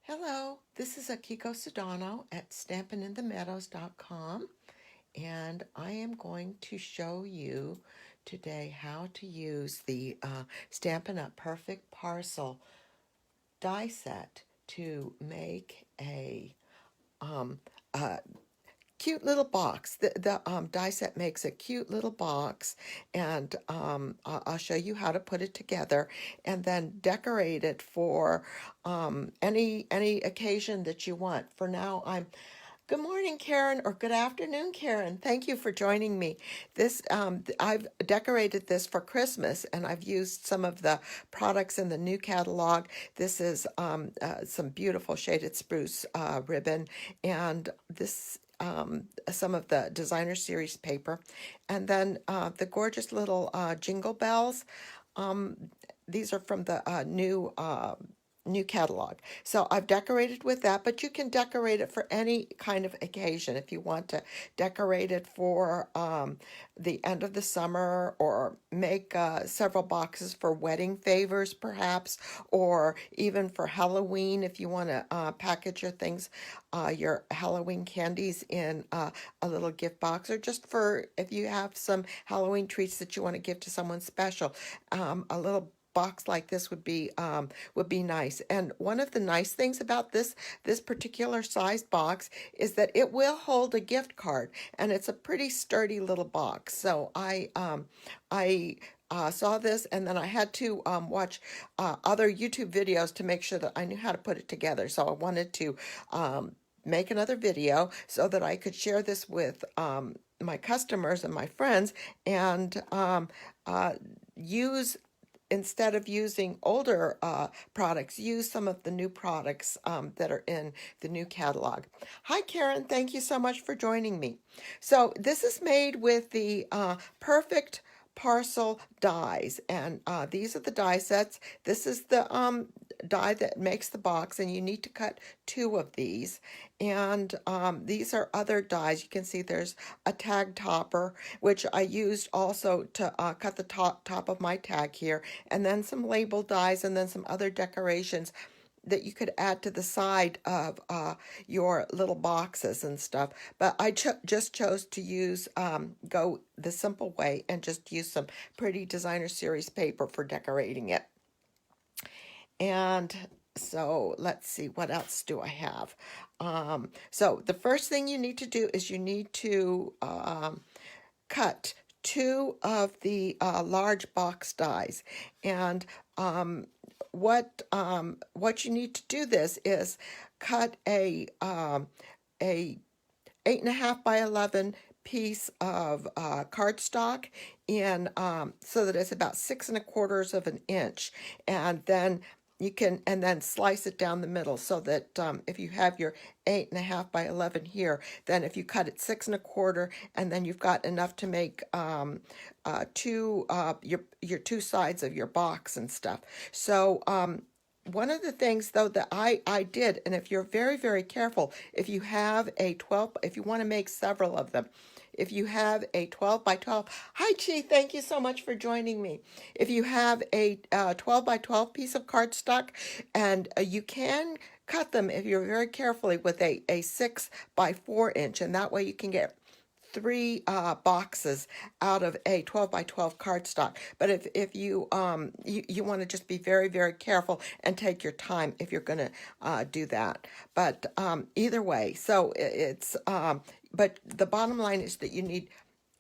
Hello, this is Akiko Sedano at StampinInTheMeadows.com, and I am going to show you today how to use the Stampin' Up! Perfect Parcel die set to make a cute little box. The die set makes a cute little box, and I'll show you how to put it together and then decorate it for any occasion that you want. For now, Good morning, Karen, or good afternoon, Karen. Thank you for joining me. I've decorated this for Christmas, and I've used some of the products in the new catalog. This is some beautiful shaded spruce ribbon, and this some of the designer series paper, and then the gorgeous little jingle bells. Um, these are from the new catalog. So I've decorated with that, but you can decorate it for any kind of occasion. If you want to decorate it for the end of the summer, or make several boxes for wedding favors perhaps, or even for Halloween if you want to package your things, your Halloween candies in a little gift box, or just for if you have some Halloween treats that you want to give to someone special. A little box like this would be nice. And one of the nice things about this particular sized box is that it will hold a gift card, and it's a pretty sturdy little box. So I saw this, and then I had to watch other YouTube videos to make sure that I knew how to put it together. So I wanted to make another video so that I could share this with my customers and my friends, and use, instead of using older products, use some of the new products that are in the new catalog. Hi, Karen. Thank you so much for joining me. So this is made with the Perfect Parcel dies, and these are the die sets. This is the die that makes the box, and you need to cut 2 of these. And these are other dies. You can see there's a tag topper, which I used also to cut the top of my tag here, and then some label dies, and then some other decorations that you could add to the side of your little boxes and stuff. But I just chose to use, go the simple way and just use some pretty designer series paper for decorating it. And so let's see, what else do I have? So the first thing you need to do is you need to cut 2 of the large box dies. And what you need to do this is cut a 8.5 by 11 piece of cardstock in so that it's about 6 3/4 of an inch, and then you can slice it down the middle, so that if you have your 8.5 by 11 here, then if you cut it 6 1/4, and then you've got enough to make your 2 sides of your box and stuff. So one of the things, though, that I did, and if you're very, very careful, if you have a 12, if you want to make several of them, if you have a 12 by 12, hi Chi, thank you so much for joining me. If you have a 12 by 12 piece of cardstock, and you can cut them, if you're very carefully, with a 6 by 4 inch, and that way you can get 3 boxes out of a 12 by 12 cardstock. But if you you want to just be very, very careful and take your time if you're going to do that. But either way, so it's but the bottom line is that you need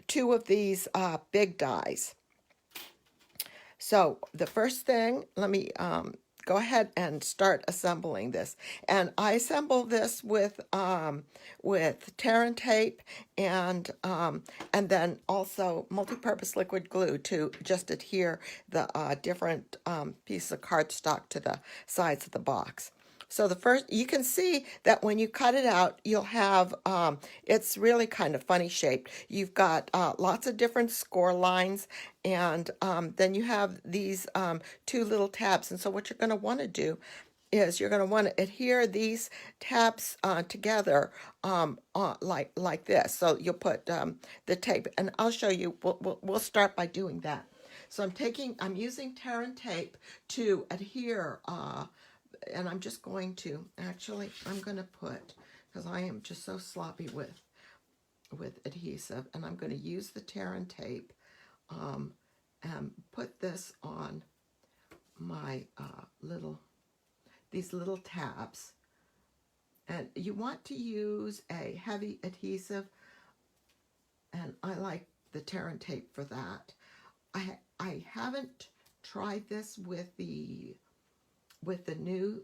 2 of these big dies. So the first thing, let me go ahead and start assembling this. And I assemble this with tear and tape, and then also multi-purpose liquid glue to just adhere the different pieces of cardstock to the sides of the box. So the first, you can see that when you cut it out, you'll have, it's really kind of funny shaped. You've got lots of different score lines, and then you have these 2 little tabs. And so what you're going to want to do is you're going to want to adhere these tabs together like this. So you'll put the tape, and I'll show you. We'll start by doing that. So I'm using tear and tape to adhere and I'm just going to, actually, I'm going to put, because I am just so sloppy with adhesive, and I'm going to use the tear and tape and put this on my these little tabs. And you want to use a heavy adhesive, and I like the tear and tape for that. I haven't tried this with the new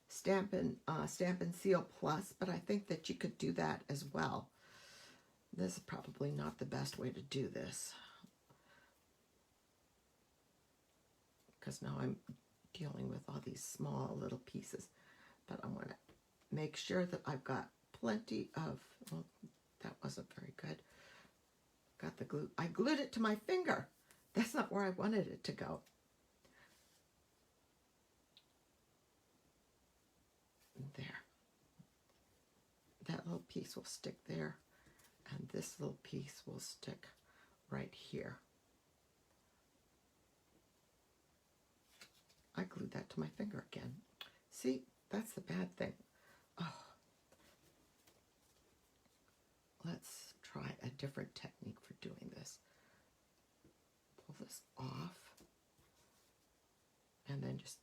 Stampin' Seal Plus, but I think that you could do that as well. This is probably not the best way to do this, because now I'm dealing with all these small little pieces. But I want to make sure that I've got plenty of, well, that wasn't very good. Got the glue. I glued it to my finger. That's not where I wanted it to go. There. That little piece will stick there, and this little piece will stick right here. I glued that to my finger again. See, that's the bad thing. Oh. Let's try a different technique for doing this. Pull this off, and then just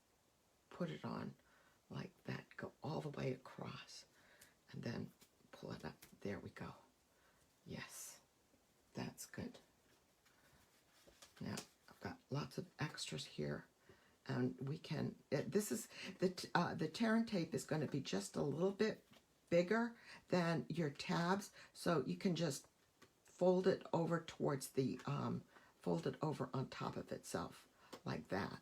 put it on like that. Go all the way across, and then pull it up. There we go. Yes, that's good. Now, I've got lots of extras here, and we can, this is, the tear and tape is going to be just a little bit bigger than your tabs, so you can just fold it over towards the, fold it over on top of itself, like that.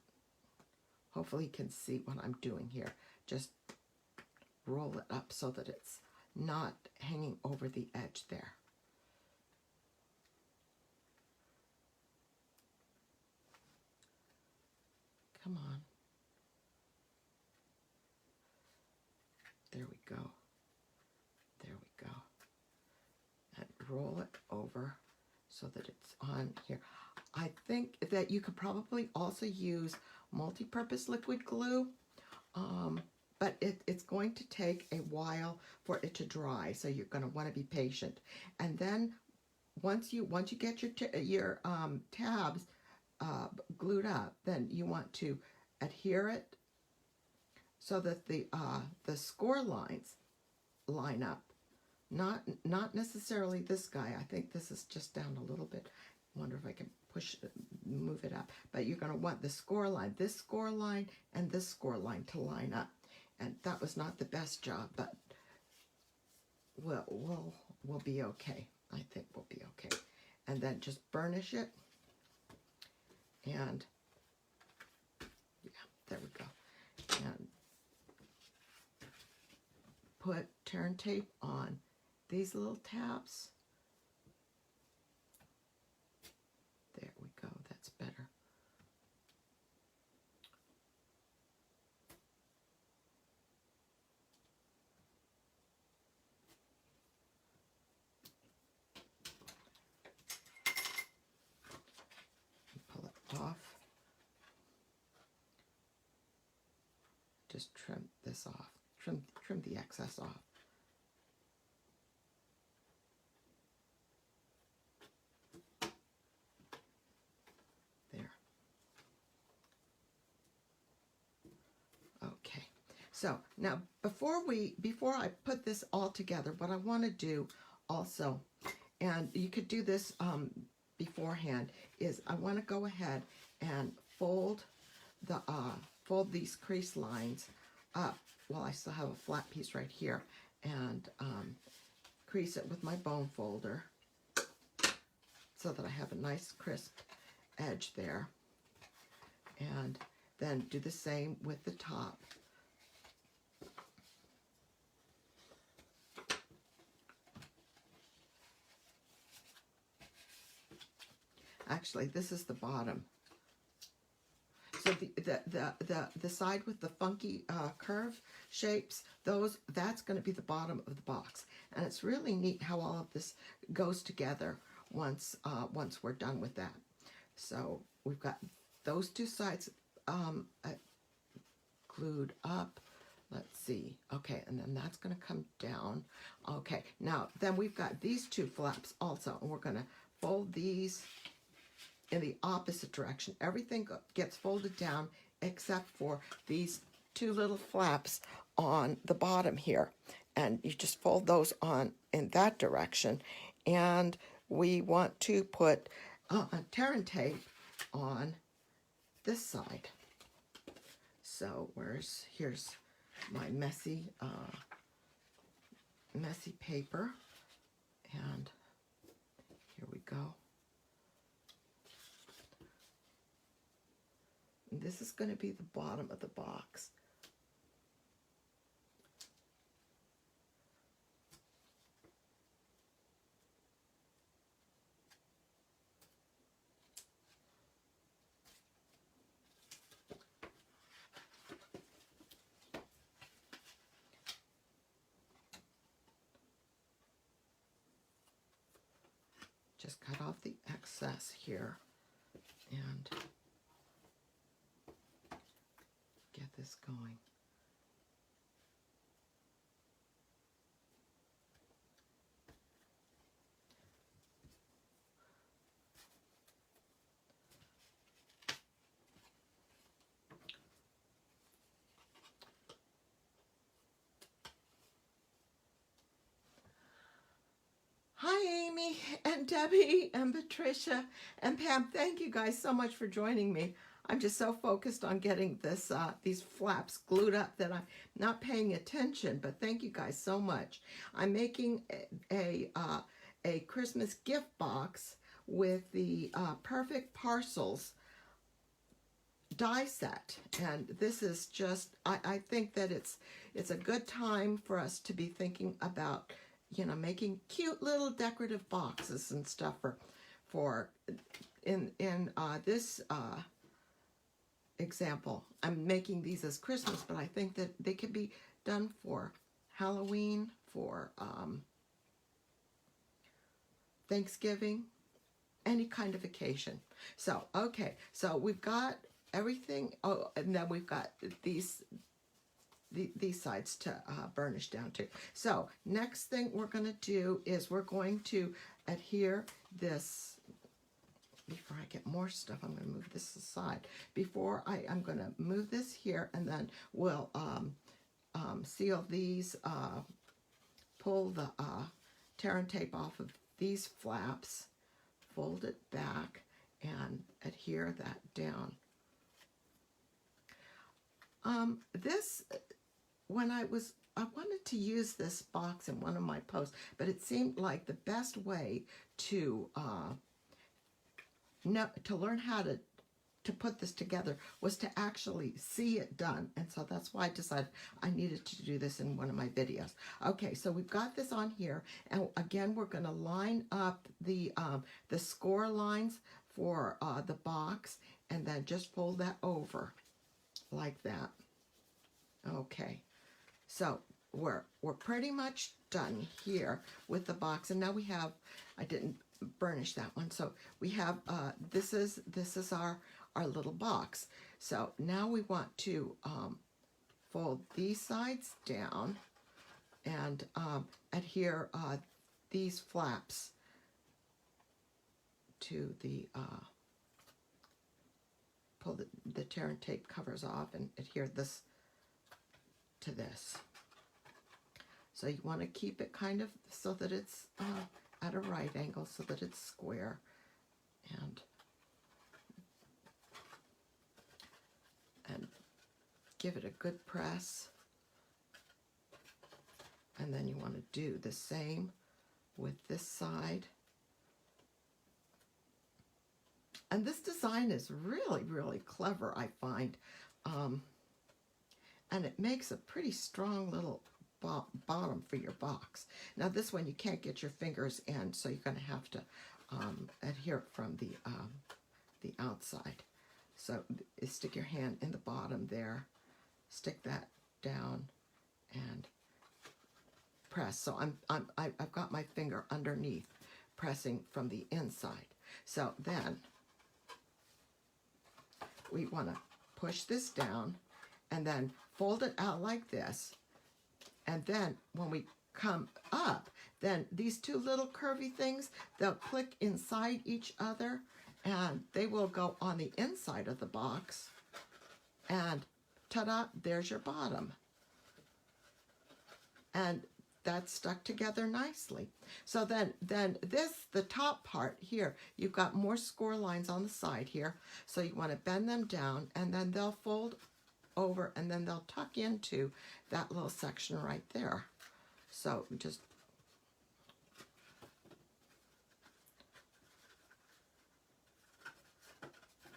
Hopefully you can see what I'm doing here. Just roll it up so that it's not hanging over the edge there. Come on. There we go. There we go. And roll it over so that it's on here. I think that you could probably also use multi-purpose liquid glue, but it's going to take a while for it to dry, so you're going to want to be patient. And then once you get your tabs glued up, then you want to adhere it so that the score lines line up. Not necessarily this guy. I think this is just down a little bit. I wonder if I can move it up. But you're going to want the score line, this score line, and this score line to line up. And that was not the best job, but we'll be okay. I think we'll be okay. And then just burnish it. And yeah, there we go. And put tear and tape on these little tabs. There we go, that's better. Pull it off. Just trim this off. Trim the excess off. There. Okay. So now before I put this all together, what I want to do also, and you could do this beforehand, is I want to go ahead and fold these crease lines up. Well, I still have a flat piece right here, and crease it with my bone folder so that I have a nice crisp edge there. And then do the same with the top. Actually, this is the bottom. So the side with the funky curve shapes, that's going to be the bottom of the box. And it's really neat how all of this goes together once we're done with that. So we've got those two sides glued up. Let's see. Okay, and then that's going to come down. Okay, now then we've got these two flaps also, and we're going to fold these in the opposite direction. Everything gets folded down except for these two little flaps on the bottom here. And you just fold those on in that direction. And we want to put a tear and tape on this side. So here's my messy paper, and here we go. And this is going to be the bottom of the box. Just cut off the excess here and get this going. Hi, Amy and Debbie and Patricia and Pam. Thank you guys so much for joining me. I'm just so focused on getting this these flaps glued up that I'm not paying attention, but thank you guys so much. I'm making a Christmas gift box with the Perfect Parcels die set, and this is just, I think that it's a good time for us to be thinking about, you know, making cute little decorative boxes and stuff for in this example. I'm making these as Christmas, but I think that they could be done for Halloween, for Thanksgiving, any kind of occasion. So, okay, so we've got everything. Oh, and then we've got these sides to burnish down to. So next thing we're going to do is we're going to adhere this. Before I get more stuff, I'm going to move this aside. I'm going to move this here, and then we'll seal these, pull the tear and tape off of these flaps, fold it back, and adhere that down. I wanted to use this box in one of my posts, but it seemed like the best way to learn how to put this together was to actually see it done. And so that's why I decided I needed to do this in one of my videos. Okay, so we've got this on here, and again, we're going to line up the score lines for the box, and then just fold that over like that. Okay, so we're pretty much done here with the box, and now we have, I didn't burnish that one, so we have this is our little box. So now we want to fold these sides down and adhere these flaps to the pull the tear and tape covers off and adhere this to this. So you want to keep it kind of so that it's at a right angle, so that it's square, and give it a good press. And then you want to do the same with this side. And this design is really, really clever, I find. And it makes a pretty strong little bottom for your box. Now this one you can't get your fingers in, so you're going to have to adhere it from the outside. So stick your hand in the bottom there, stick that down, and press. So I've got my finger underneath, pressing from the inside. So then we want to push this down, and then fold it out like this. And then when we come up, then these two little curvy things, they'll click inside each other, and they will go on the inside of the box. And ta-da, there's your bottom. And that's stuck together nicely. So then the top part here, you've got more score lines on the side here. So you want to bend them down, and then they'll fold over, and then they'll tuck into that little section right there. So just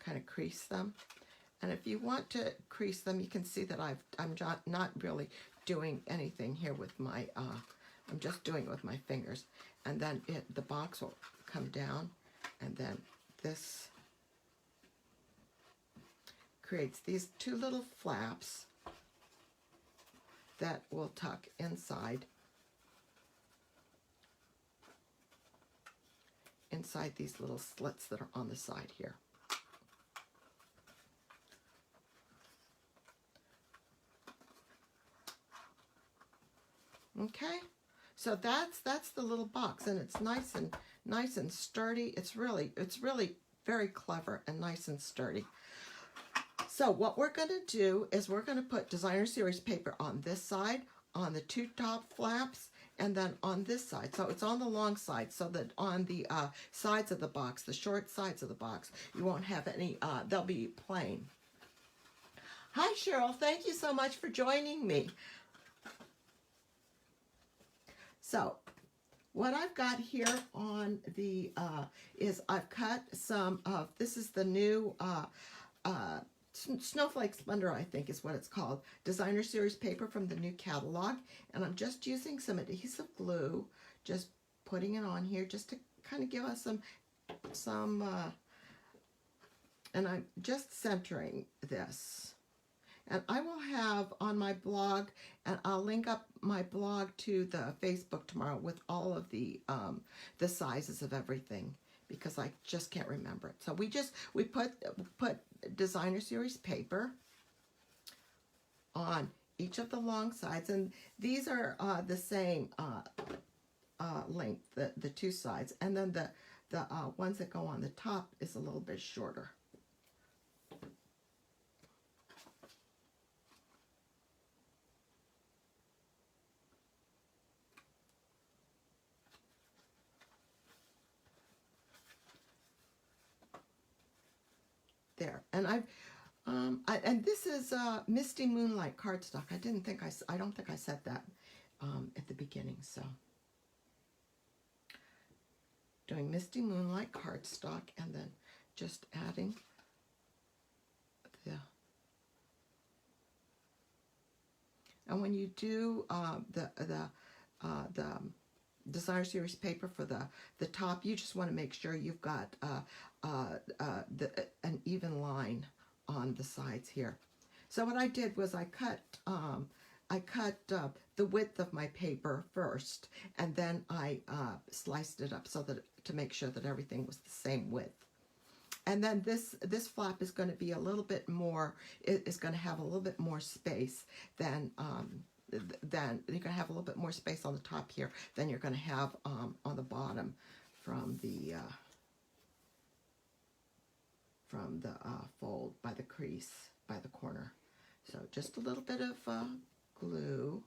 kind of crease them. And if you want to crease them, you can see that I'm not really doing anything here with my, I'm just doing it with my fingers. And then the box will come down, and then this creates these two little flaps that will tuck inside these little slits that are on the side here. Okay, so that's the little box, and it's nice and sturdy. It's really very clever and nice and sturdy. So what we're going to do is we're going to put designer series paper on this side, on the two top flaps, and then on this side. So it's on the long side, so that on the sides of the box, the short sides of the box, you won't have any, they'll be plain. Hi Cheryl, thank you so much for joining me. So what I've got here on the, is I've cut some of, this is the new Snowflake Splendor, I think is what it's called, designer series paper from the new catalog, and I'm just using some adhesive glue, just putting it on here just to kind of give us some and I'm just centering this. And I will have on my blog, and I'll link up my blog to the Facebook tomorrow with all of the sizes of everything, because I just can't remember it. So we put designer series paper on each of the long sides, and these are the same length, the two sides, and then the ones that go on the top is a little bit shorter. There, and and this is Misty Moonlight cardstock. I don't think I said that at the beginning. So doing Misty Moonlight cardstock, and then just adding the. And when you do the designer series paper for the top, you just want to make sure you've got an even line on the sides here. So what I did was I cut the width of my paper first, and then I sliced it up so that to make sure that everything was the same width. And then this flap is going to be a little bit more. It is going to have a little bit more space than you're going to have a little bit more space on the top here than you're going to have on the bottom from the fold by the crease, by the corner. So just a little bit of glue.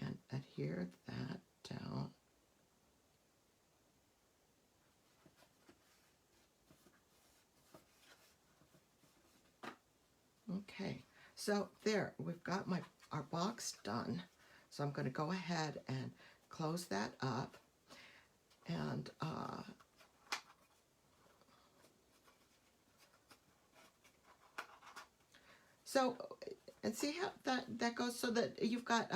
And adhere that down. Okay, so there, we've got our box done. So I'm going to go ahead and close that up. And so And see how that goes, so that you've got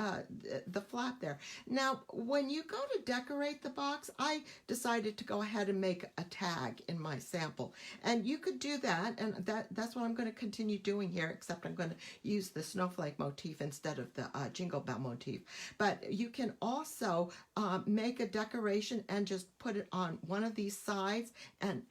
the flap there. Now, when you go to decorate the box, I decided to go ahead and make a tag in my sample. And you could do that, and that's what I'm going to continue doing here, except I'm going to use the snowflake motif instead of the jingle bell motif. But you can also make a decoration and just put it on one of these sides and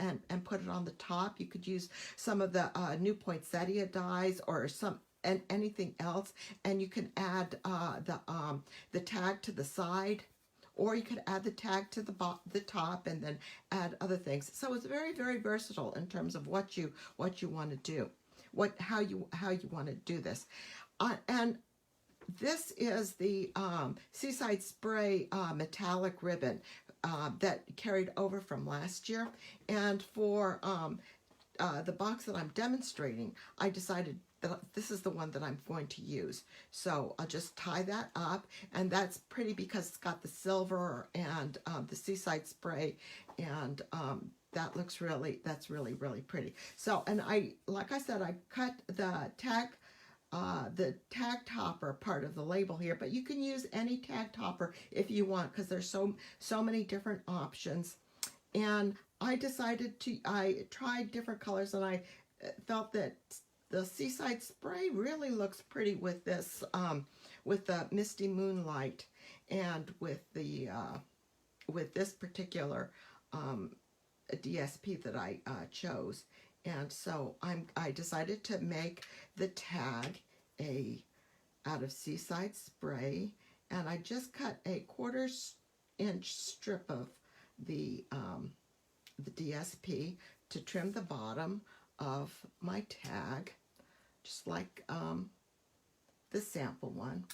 put it on the top. You could use some of the new poinsettia dies or some and anything else, and you can add the tag to the side, or you could add the tag to the top and then add other things. So it's very, very versatile in terms of what you want to do, how you want to do this. And this is the Seaside Spray metallic ribbon that carried over from last year. And for the box that I'm demonstrating, I decided that this is the one that I'm going to use. So I'll just tie that up, and that's pretty because it's got the silver and the Seaside Spray, and that's really, really pretty. So, and like I said, I cut the tag topper part of the label here, but you can use any tag topper if you want, because there's so many different options. And I tried different colors, and I felt that the Seaside Spray really looks pretty with this, with the Misty Moonlight, and with the with this particular DSP that I chose. And so I decided to make the tag out of Seaside Spray, and I just cut a 1/4-inch strip of the DSP to trim the bottom of my tag, just like the sample one.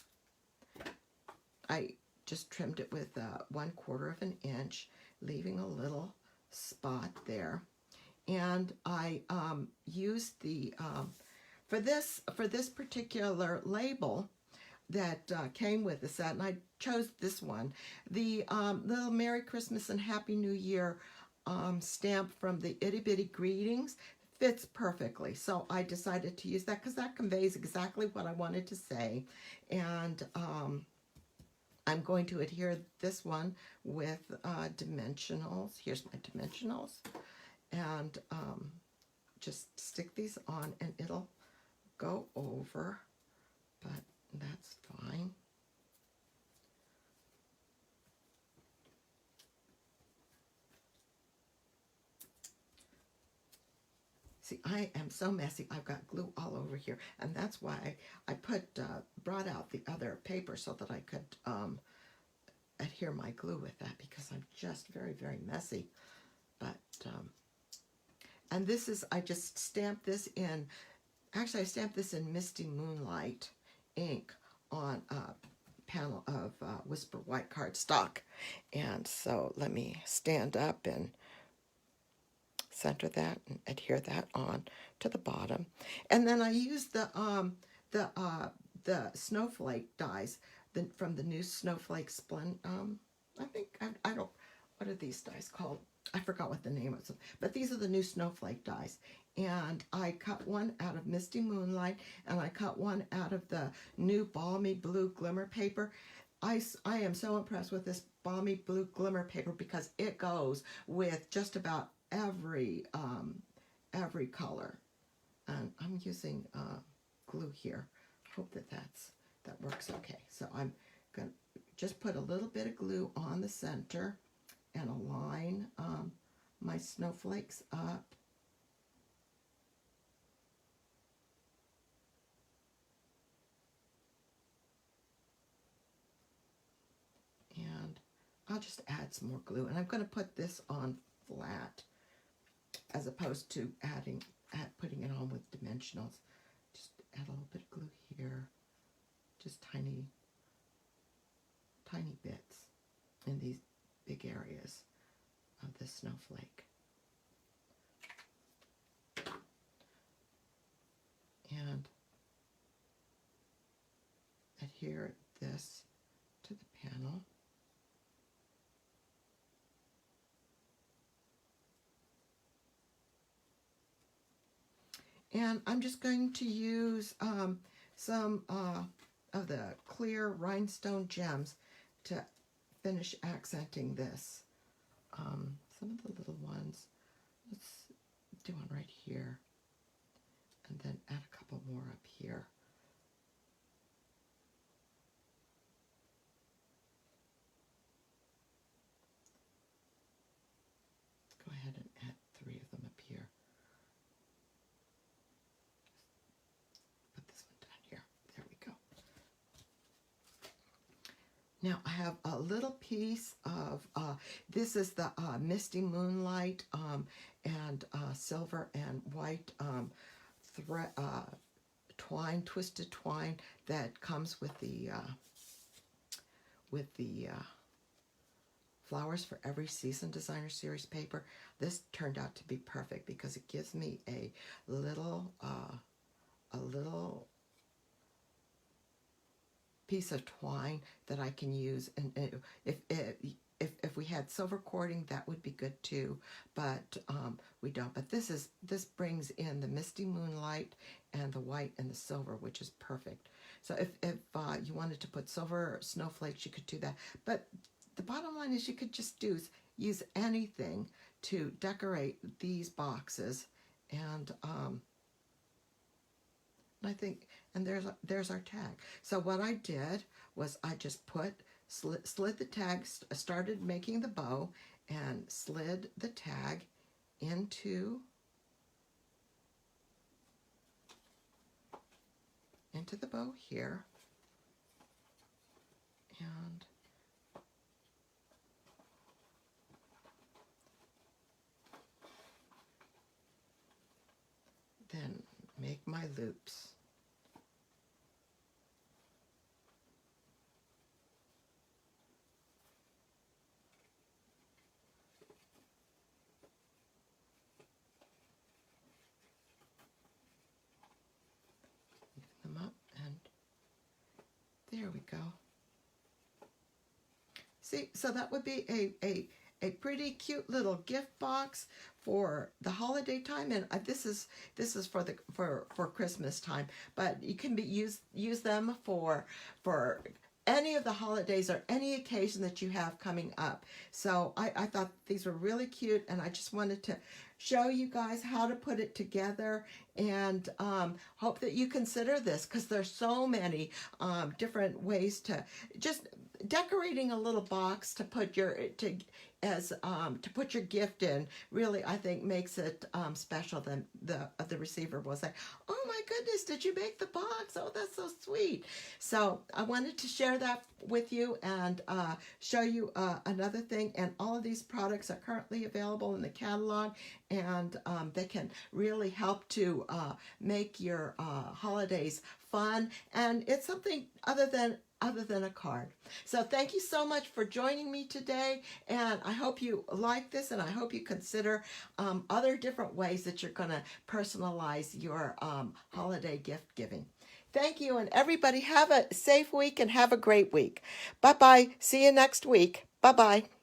I just trimmed it with 1/4 of an inch, leaving a little spot there. And I used the for this particular label that came with the set, and I chose this one, the little Merry Christmas and Happy New Year stamp from the Itty Bitty Greetings fits perfectly. So I decided to use that because that conveys exactly what I wanted to say. And I'm going to adhere this one with dimensionals. Here's my dimensionals. And just stick these on, and it'll go over, but that's fine. See, I am so messy. I've got glue all over here, and that's why I brought out the other paper so that I could adhere my glue with that, because I'm just very, very messy. But and this is, I just stamped this in, actually I stamped this in Misty Moonlight ink on a panel of Whisper White cardstock. And so let me stand up and center that and adhere that on to the bottom. And then I used the snowflake dies from the new Snowflake Splendor. I think, I don't, what are these dies called? I forgot what the name of them, but these are the new snowflake dies. And I cut one out of Misty Moonlight, and I cut one out of the new Balmy Blue Glimmer paper. I am so impressed with this Balmy Blue Glimmer paper because it goes with just about every color. And I'm using glue here. Hope that works okay. So I'm going to just put a little bit of glue on the center and align my snowflakes up. And I'll just add some more glue. And I'm going to put this on flat as opposed to putting it on with dimensionals. Just add a little bit of glue here. Just tiny bits in these big areas of the snowflake. And adhere this to the panel. And I'm just going to use some of the clear rhinestone gems to finish accenting this. Some of the little ones, let's do one right here, and then add a couple more up here. Let's go ahead and add 3 of them up here. Put this one down here. There we go. Now I have a little piece of, this is the Misty Moonlight and silver and white thread, twine, twisted twine that comes with the Flowers for Every Season Designer Series paper. This turned out to be perfect because it gives me a little piece of twine that I can use, and if we had silver cording, that would be good too, but we don't. But this brings in the Misty Moonlight and the white and the silver, which is perfect. So if you wanted to put silver snowflakes, you could do that. But the bottom line is you could just use anything to decorate these boxes, and I think, and there's our tag. So what I did was I just slid the tag, started making the bow, and slid the tag into the bow here, and then make my loops. Even them up, and there we go. See, so that would be a pretty cute little gift box for the holiday time, and this is for Christmas time. But you can use them for any of the holidays or any occasion that you have coming up. So I thought these were really cute, and I just wanted to show you guys how to put it together, and hope that you consider this, because there's so many different ways to just decorating a little box to put your gift in. Really, I think makes it special. Then the receiver will say, "Oh my goodness, did you make the box? Oh, that's so sweet." So I wanted to share that with you and show you another thing. And all of these products are currently available in the catalog, and they can really help to make your holidays fun. And it's something other than a card. So thank you so much for joining me today, and I hope you like this, and I hope you consider other different ways that you're going to personalize your holiday gift giving. Thank you, and everybody have a safe week and have a great week. Bye-bye. See you next week. Bye-bye.